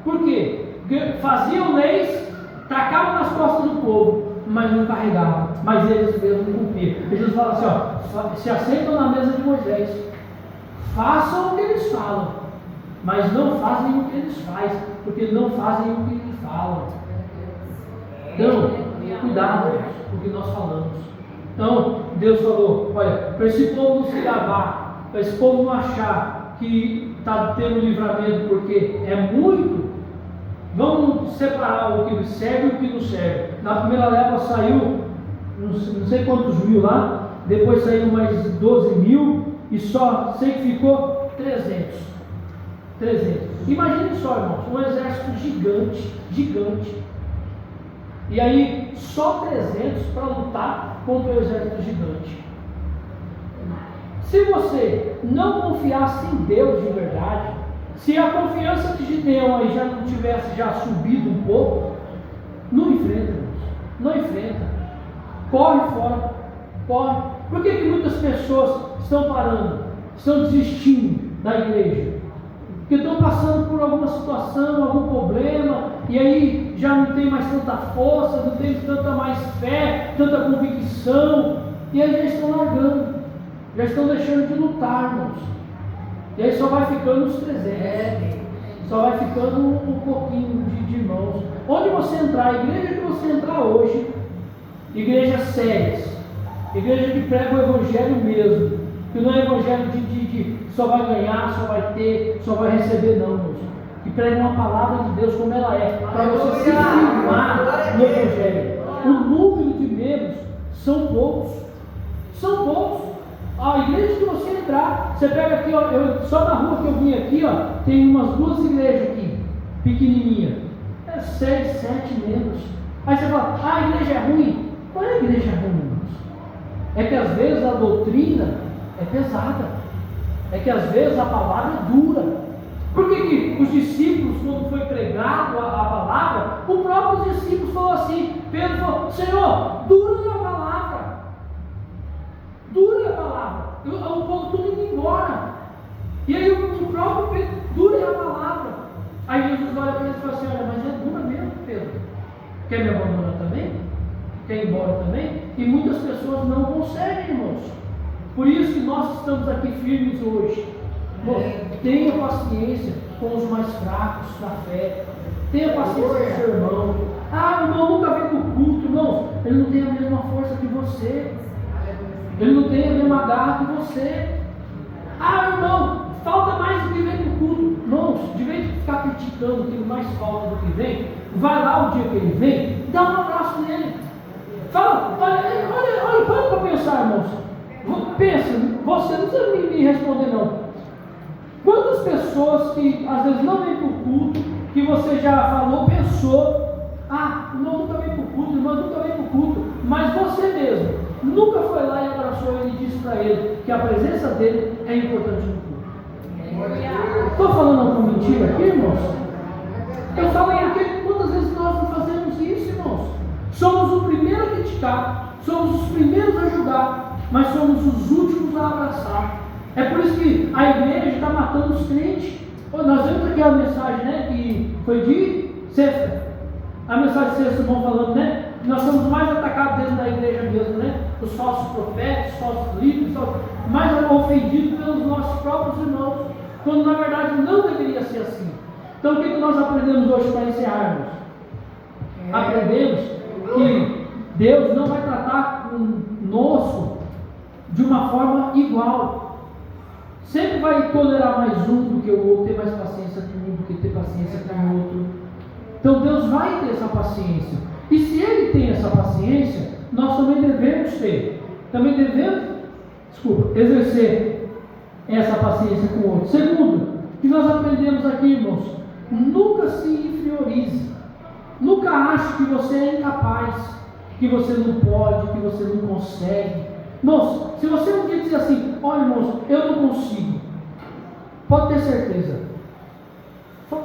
Por quê? Porque faziam leis, tacavam nas costas do povo, mas não carregavam. Mas eles mesmos não cumpriam. Jesus fala assim, ó, se assentam na mesa de Moisés, façam o que eles falam, mas não fazem o que eles fazem, porque não fazem o que eles falam. Então, cuidado com o que nós falamos. Então, Deus falou, olha, para esse povo não se gabar, para esse povo não achar que está tendo livramento, porque é muito, vamos separar o que serve e o que não serve. Na primeira leva saiu, não sei quantos mil lá, depois saíram mais 12 mil, e só sei que ficou 300. Imagine só, irmãos, um exército gigante. E aí, só 300 para lutar contra o exército gigante. Se você não confiasse em Deus de verdade, se a confiança de Gideão aí já não tivesse subido um pouco, não enfrenta, irmãos. Não enfrenta. Corre fora. Corre. Por que muitas pessoas estão parando? Estão desistindo da igreja? Porque estão passando por alguma situação, algum problema, e aí já não tem mais tanta força, não tem tanta mais fé, tanta convicção, e aí já estão largando, já estão deixando de lutar, irmãos. E aí só vai ficando os 300, só vai ficando um pouquinho de irmãos. Onde você entrar, a igreja que você entrar hoje, igrejas sérias, igreja que prega o evangelho mesmo, que não é evangelho de só vai ganhar, só vai ter, só vai receber, não, irmãos. Que prega uma palavra de Deus como ela é, para você se firmar no evangelho. O número de membros são poucos. A igreja que você entrar, você pega aqui, ó, só na rua que eu vim aqui, ó, tem umas 2 igrejas aqui, pequenininha. 6, 7 membros. Aí você fala, a igreja é ruim. Qual é a igreja ruim, irmãos? É que às vezes a doutrina é pesada. É que às vezes a palavra é dura. Por que os discípulos, quando foi pregado a palavra, o próprio discípulo falou assim, Pedro falou, Senhor, dura é a palavra. Dura é a palavra. O povo tudo indo embora. E aí o próprio Pedro, dura é a palavra. Aí Jesus olha para ele e fala assim, olha, mas é dura mesmo, Pedro. Quer me abandonar também? Quer ir embora também? E muitas pessoas não conseguem, irmãos. Por isso que nós estamos aqui firmes hoje. Tenha paciência com os mais fracos da fé. Tenha paciência com o seu irmão. O irmão nunca vem para o culto, irmãos. Ele não tem a mesma força que você. Ele não tem a mesma garra que você. Irmão, falta mais do que vem para o culto. Irmãos, de vez de ficar criticando que mais falta do que vem, vai lá o dia que ele vem, dá um abraço nele. Fala, olha, para pensar, irmãos. Pensa, você não precisa me responder não. Quantas pessoas que às vezes não vêm para o culto, que você já falou, pensou, o irmão nunca vem para o culto, o irmão nunca vem para o culto, mas você mesmo nunca foi lá e abraçou ele e disse para ele que a presença dele é importante no culto. Estou falando alguma mentira aqui, irmãos? Eu falo porque quantas vezes nós não fazemos isso, irmãos? Somos o primeiro a criticar, somos os primeiros a julgar, mas somos os últimos a abraçar. É por isso que a igreja está matando os crentes. Nós vemos aqui a mensagem, né, que foi de sexta. A mensagem de sexta, irmão, falando, né? Nós somos mais atacados dentro da igreja mesmo, né? Os falsos profetas, os falsos líderes, mais ofendidos pelos nossos próprios irmãos, quando na verdade não deveria ser assim. Então o que nós aprendemos hoje para encerrarmos? Aprendemos que Deus não vai tratar conosco de uma forma igual. Sempre vai tolerar mais um do que o outro, ter mais paciência com um do que ter paciência com o outro. Então Deus vai ter essa paciência. E se Ele tem essa paciência, nós também devemos ter. Também devemos, exercer essa paciência com o outro. Segundo, que nós aprendemos aqui, irmãos, nunca se inferiorize. Nunca ache que você é incapaz, que você não pode, que você não consegue. Irmãos, se você um dia dizer assim, olha irmãos, eu não consigo, pode ter certeza,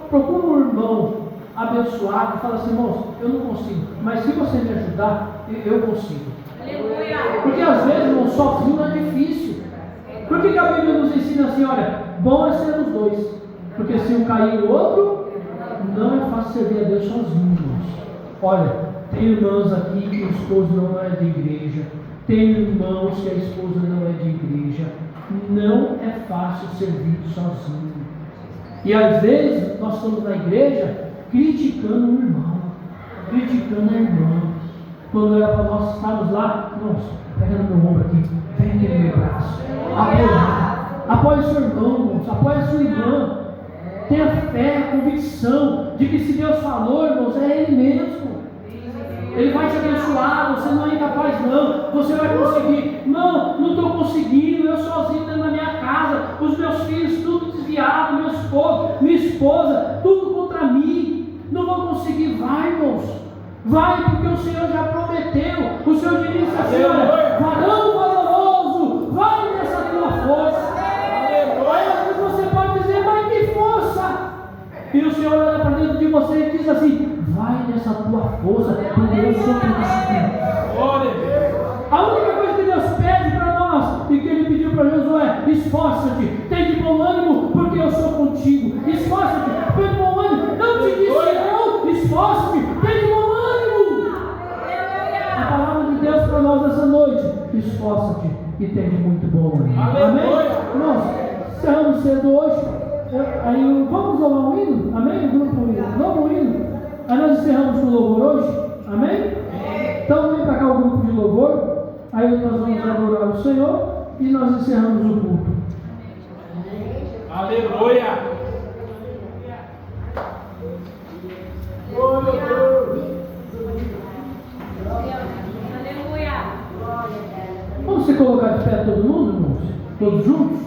procura um irmão abençoado e fala assim, irmãos, eu não consigo, mas se você me ajudar, eu consigo. Porque às vezes, irmão, sozinho é difícil. Por que a Bíblia nos ensina assim, olha, bom é ser os dois? Porque se um cair o outro, não é fácil servir a Deus sozinho, irmãos. Olha, tem irmãos aqui que o esposo não é de igreja, tem irmãos que a esposa não é de igreja. Não é fácil servir sozinho. E às vezes nós estamos na igreja criticando o irmão, criticando a irmã. Quando era para nós estarmos lá, nossa, pega no meu ombro aqui, vem aqui no meu braço, apoie seu irmão, irmãos, apoie a sua irmã. Tenha fé, a convicção de que se Deus falou, irmãos, é Ele mesmo. Ele vai te abençoar, você não é incapaz não, você vai conseguir. Não estou conseguindo, eu sozinho dentro da minha casa, os meus filhos tudo desviado, meu esposo, minha esposa, tudo contra mim, não vou conseguir. Vai, irmãos, vai, porque o Senhor já prometeu. O Senhor disse assim, olha, varão valoroso, vai nessa tua força. Aí você pode dizer, mas que força! E o Senhor olha para dentro de você e diz assim, vai nessa tua força, porque eu sou contigo. A única coisa que Deus pede para nós, e que Ele pediu para Josué, esforça-te, tem de bom ânimo, porque eu sou contigo. Esforça-te, tem de bom ânimo. Não te disse não, esforça-te, tem de bom ânimo. A palavra de Deus para nós essa noite, esforça-te e tem de muito bom ânimo. Amém? Nós encerramos cedo hoje. Aí vamos louvar um hino? Amém? O grupo louva um hino. Aí nós encerramos com o louvor hoje. Amém? Então vem para cá o grupo de louvor. Aí nós vamos adorar o Senhor e nós encerramos o culto. Aleluia! Vamos se colocar de pé todo mundo, irmãos? Todos juntos?